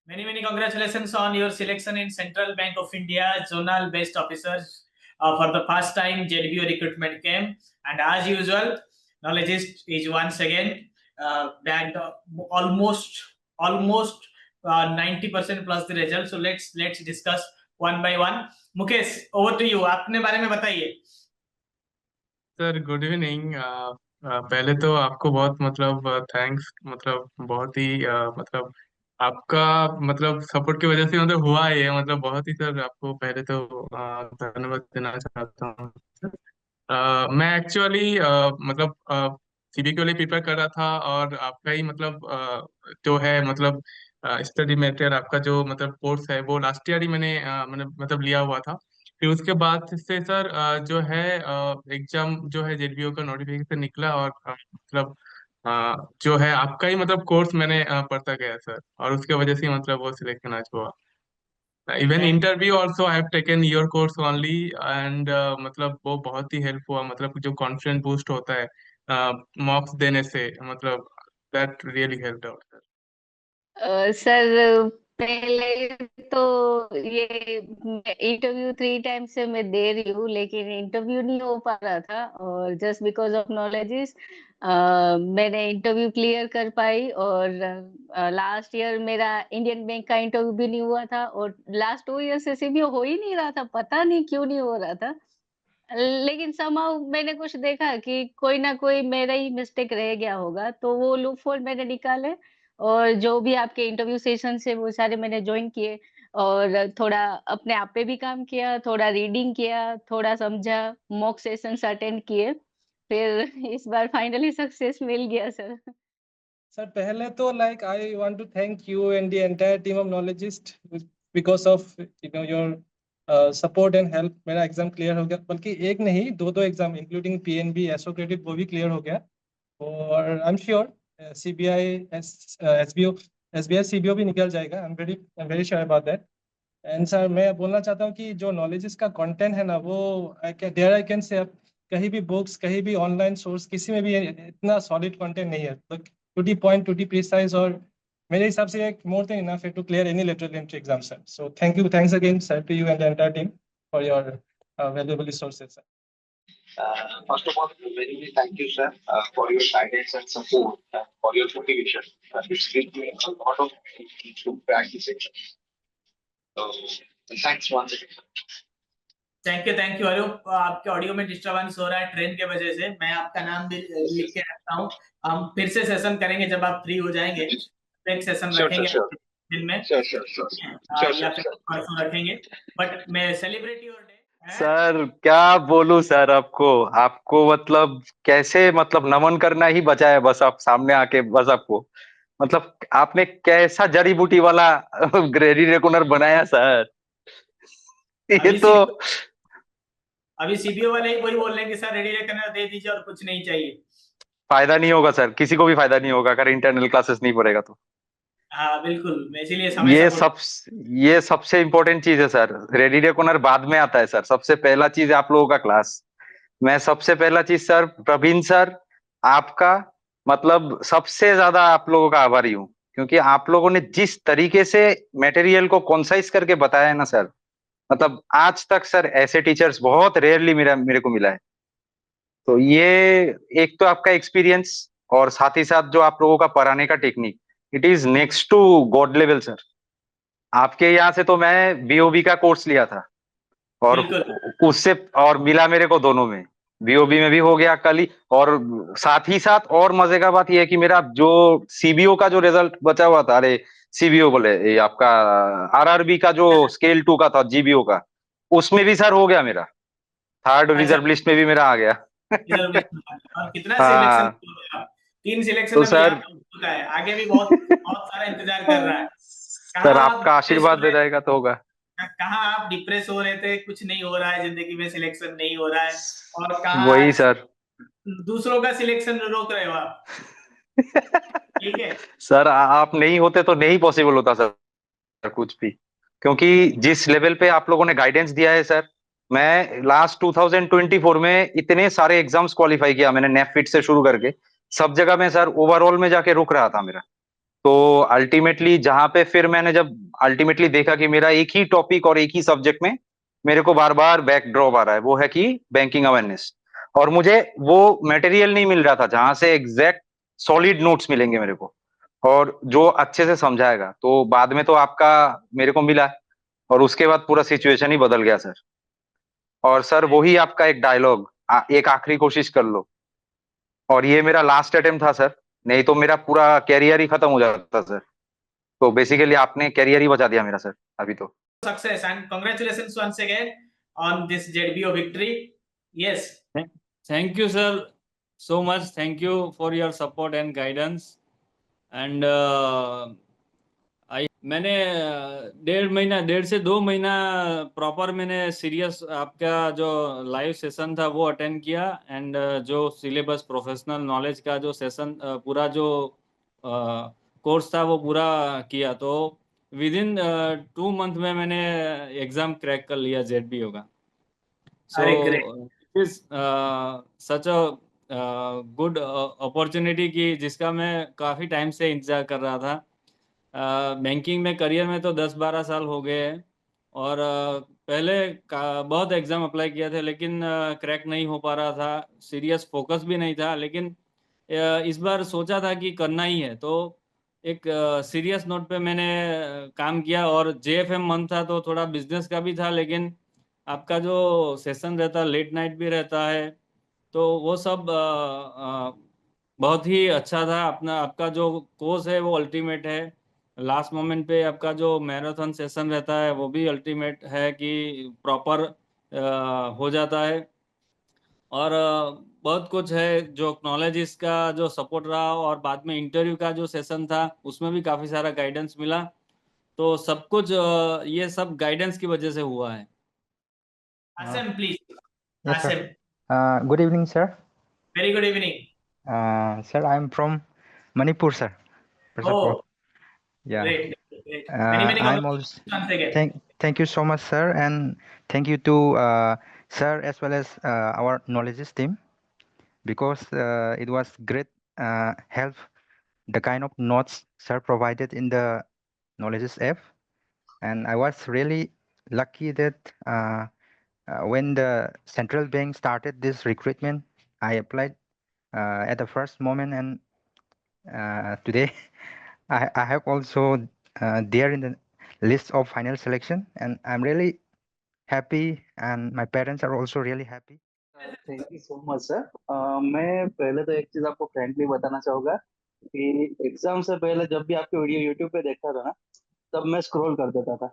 Many congratulations on your selection in Central Bank of India Zonal Best Officers for the first time JDBO recruitment came. And as usual, Knowledgeist is once again bagged almost 90% plus the result. So let's discuss one by one. Mukesh, over to you. अपने बारे में बताइए. Sir good evening. पहले तो आपको बहुत मतलब thanks, मतलब बहुत ही मतलब आपका मतलब सपोर्ट की वजह से मतलब हुआ ये, मतलब बहुत ही सर आपको पहले तो धन्यवाद देना चाहता हूँ सर। मैं एक्चुअली मतलब सीबी के लिए प्रिपेयर कर रहा था, और आपका ही मतलब जो है मतलब स्टडी मेटेरियल आपका जो मतलब कोर्स है वो लास्ट ईयर ही मैंने मतलब लिया हुआ था। फिर उसके बाद से सर जो है एग्जाम जो है जेडबीओ का नोटिफिकेशन निकला, और मतलब जो है आपका ही मतलब कोर्स मैंने पढ़ता गया सर, और उसके वजह से मतलब वो सिलेक्शन आज हुआ। Even Thank interview also I have taken your course only, and मतलब वो बहुत ही हेल्प हुआ, मतलब जो कॉन्फिडेंस बूस्ट होता है मॉक्स देने से, मतलब that really help out sir. Sir पहले तो ये इंटरव्यू 3 टाइम से मैं दे रही हूँ, लेकिन इंटरव्यू नहीं हो पा रहा था, और जस्ट बिकॉज ऑफ नॉलेजेस मैंने इंटरव्यू क्लियर कर पाई। और लास्ट ईयर मेरा इंडियन बैंक का इंटरव्यू भी नहीं हुआ था, और लास्ट 2 ईयर से सीबीओ हो ही नहीं रहा था, पता नहीं क्यों नहीं हो रहा था। लेकिन समहाउ मैंने कुछ देखा कि कोई ना कोई मेरा ही मिस्टेक रह गया होगा, तो वो लूप होल मैंने निकाले, और जो भी आपके इंटरव्यू सेशन है वो सारे मैंने ज्वाइन किए, और थोड़ा अपने आप पे भी काम किया, थोड़ा रीडिंग किया, थोड़ा समझा, मॉक सेशंस अटेंड किए, फिर इस बार फाइनली सक्सेस मिल गया सर। सर पहले तो like I want to thank you and the entire team of Knowledgist because of your support and help मेरा एग्जाम क्लियर हो गया, बल्कि एक नहीं दो exam including PNB SO credit वो भी क्लियर हो गया। और I am sure CBI SBI CBO भी निकल जाएगा। I am very sure about that. And sir मैं बोलना चाहता हूँ कि जो नॉलेजेस का कंटेंट है ना, वो आई कैन से कहीं भी बुक्स, कहीं भी ऑनलाइन सोर्स, किसी में भी इतना सॉलिड कंटेंट नहीं है, तो to the point, to the precise, और मेरे हिसाब से एक more than enough to clear any lateral entry exam sir. So thanks again sir to you and the entire team for your valuable resources sir. First of all, very thank you, sir, for your guidance and support, for your motivation. It's given me a lot of to practice it. So, thanks once again. Thank you Arup. आपके audio में disturbance हो रहा है train के वजह से. मैं आपका नाम भी लिख के रखता हूँ. हम फिर से सेशन करेंगे जब आप फ्री हो जाएंगे. एक सेशन रखेंगे दिन में. या फिर परसों रखेंगे. बट मैं सेलिब्रेट योर डे. सर क्या बोलूं सर, आपको मतलब कैसे मतलब नमन करना ही बचा है बस, आप सामने आके बस आपको मतलब आपने कैसा जड़ी बूटी वाला ग्रेडी रेकुनर बनाया सर. ये तो अभी सीबीओ वाले ही वही बोल रहे हैं कि सर रेडी रेकनर दे दीजिए और कुछ नहीं चाहिए. फायदा नहीं होगा सर, किसी को भी फायदा नहीं होगा अगर इंटरनल क्लासेस नहीं पढ़ेगा तो. हाँ बिल्कुल, मैं इसीलिए ये सबसे इम्पोर्टेंट चीज है सर. रेडी रेकनर बाद में आता है सर, सबसे पहला चीज है आप लोगों का क्लास. मैं सबसे पहला चीज सर प्रवीण सर आपका मतलब सबसे ज्यादा आप लोगों का आभारी हूँ, क्योंकि आप लोगों ने जिस तरीके से मटेरियल को कॉन्साइज करके बताया है ना सर, मतलब आज तक सर ऐसे टीचर्स बहुत रेयरली मेरे को मिला है. तो ये एक तो आपका एक्सपीरियंस, और साथ ही साथ जो आप लोगों का पढ़ाने का technique, it is next to God level sir. आपके यहाँ से तो मैं बीओबी का कोर्स लिया था, और उससे और मिला मेरे को दोनों में, बीओबी में भी हो गया कल ही, और साथ ही साथ और मजे का बात यह है कि मेरा जो सीबीओ का जो रिजल्ट बचा हुआ था, अरे सीबीओ बोले ये आपका आरआरबी का जो स्केल 2 का था, जीबीओ का, उसमें भी सर हो गया मेरा. 3rd रिजर्व लिस्ट में भी मेरा आ गया. और कितना सिलेक्शन? 3 सिलेक्शन तो सर है. आगे भी बहुत सारा इंतजार कर रहा है. सर आपका आशीर्वाद दे जाएगा तो होगा. कहाँ आप डिप्रेस हो रहे थे, कुछ नहीं हो रहा है जिंदगी में, सिलेक्शन नहीं हो रहा है, और कहाँ वही सर दूसरों का सिलेक्शन रोक रहे हो आप. ठीक है सर, आप नहीं होते तो नहीं पॉसिबल होता सर कुछ भी, क्योंकि जिस लेवल पे आप लोगों ने गाइडेंस दिया है सर, मैं लास्ट 2024 में इतने सारे एग्जाम्स क्वालिफाई किया मैंने, नेफिट से शुरू करके सब जगह में सर ओवरऑल में जाके रुक रहा था मेरा. तो अल्टीमेटली जहां पे फिर मैंने जब अल्टीमेटली देखा कि मेरा एक ही टॉपिक और एक ही सब्जेक्ट में मेरे को बार बार बैक ड्रॉप आ रहा है, वो है कि बैंकिंग अवेयरनेस, और मुझे वो मटेरियल नहीं मिल रहा था जहां से एग्जैक्ट सॉलिड नोट्स मिलेंगे मेरे को और जो अच्छे से समझाएगा। तो बाद में तो आपका मेरे को मिला और उसके बाद पूरा सिचुएशन ही बदल गया सर। और सर वही आपका एक डायलॉग, एक आखिरी कोशिश कर लो, और ये मेरा लास्ट अटेम्प्ट था सर, नहीं तो मेरा पूरा कैरियर ही खत्म हो जाता सर। तो बेसिकली आपने कैरियर ही बचा दिया मेरा सर अभी तो। Success and congratulations once again on this ZBO victory. Yes. Thank you, sir, so much. Thank you for your support and guidance. And मैंने 1.5 से 2 महीना प्रॉपर मैंने सीरियस आपका जो लाइव सेशन था वो अटेंड किया, एंड जो सिलेबस प्रोफेशनल नॉलेज का जो सेशन पूरा जो कोर्स था वो पूरा किया। तो विद इन 2 मंथ में मैंने एग्जाम क्रैक कर लिया ZBO का। अरे सो great. It is such a good opportunity की जिसका मैं काफ़ी टाइम से इंतजार कर रहा था। बैंकिंग में करियर में तो 10-12 साल हो गए हैं, और पहले बहुत एग्ज़ाम अप्लाई किया थे लेकिन क्रैक नहीं हो पा रहा था, सीरियस फोकस भी नहीं था। लेकिन इस बार सोचा था कि करना ही है, तो एक सीरियस नोट पे मैंने काम किया। और JFM मंथ था तो थोड़ा बिजनेस का भी था, लेकिन आपका जो सेशन रहता लेट नाइट भी रहता है, तो वो सब बहुत ही अच्छा था। आपका जो कोर्स है वो अल्टीमेट है। लास्ट मोमेंट पे आपका जो मैराथन सेशन रहता है वो भी अल्टीमेट है कि प्रॉपर हो जाता है। और बहुत कुछ है जो नॉलेज का जो सपोर्ट रहा, और बाद में इंटरव्यू का जो सेशन था उसमें भी काफ़ी सारा गाइडेंस मिला। तो सब कुछ ये सब गाइडेंस की वजह से हुआ है। Asim, please. Yes, sir. Asim. Good evening, sir. Very good evening. Sir, I'm from Manipur, sir. First of all, Oh, yeah. great. Great. Many I'm also congratulations once again. thank you so much, sir, and thank you to sir as well as our knowledge team, because it was great help the kind of notes sir provided in the knowledge app, and I was really lucky that when the central bank started this recruitment, I applied at the first moment, and today I have also there in the list of final selection, and I'm really happy, and my parents are also really happy. Thank you so much sir. मैं पहले तो एक चीज आपको frankly बताना चाहूंगा कि exam से पहले जब भी आपके वीडियो यूट्यूब पे देखता था ना, तब मैं स्क्रॉल कर देता था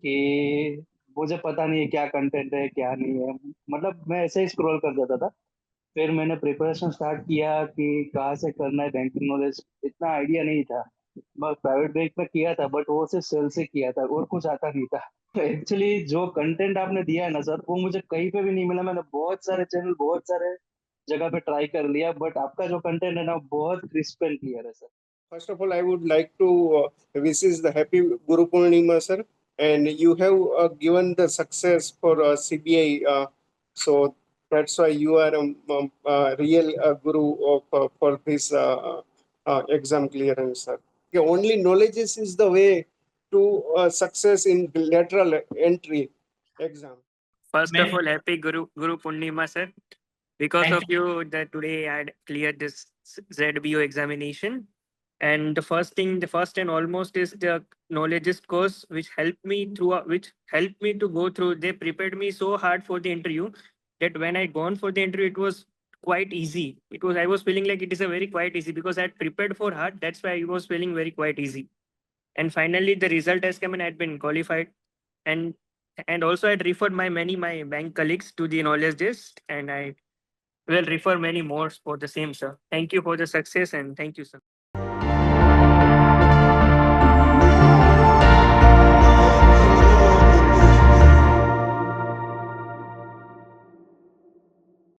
कि मुझे पता नहीं है क्या कंटेंट है क्या नहीं है, मतलब मैं ऐसे ही स्क्रॉल कर देता था। फिर मैंने प्रिपरेशन स्टार्ट किया कि कहाँ से करना है बैंकिंग नॉलेज, इतना आइडिया नहीं था। मैं प्राइवेट बैंक में किया था बट वो सिर्फ सेल से किया था और कुछ आता नहीं था। तो एक्चुअली जो कंटेंट आपने दिया है ना सर, वो मुझे कहीं पे भी नहीं मिला। मैंने बहुत सारे चैनल बहुत सारे जगह पे ट्राई कर लिया, बट आपका जो कंटेंट है ना बहुत क्रिस्प एंड क्लियर है sir. First of all, I would like to wish the happy Guru Purnima, sir. And you have given the success for CBI, so that's why you are a real guru of, for this exam clearance, sir. Okay, only knowledge is the way to success in lateral entry exam. First of all, happy Guru Purnima, sir. Because of you, that today I had cleared this ZBO examination. And the first and almost is the knowledge course, which helped me to go through. They prepared me so hard for the interview that when I gone for the interview, it was quite easy. I was feeling like it is a very quite easy because I had prepared for hard. That's why I was feeling very quite easy. And finally, the result has come and I had been qualified. And also I had referred my bank colleagues to the knowledge test, and I will refer many more for the same, sir. Thank you for the success, and thank you, sir.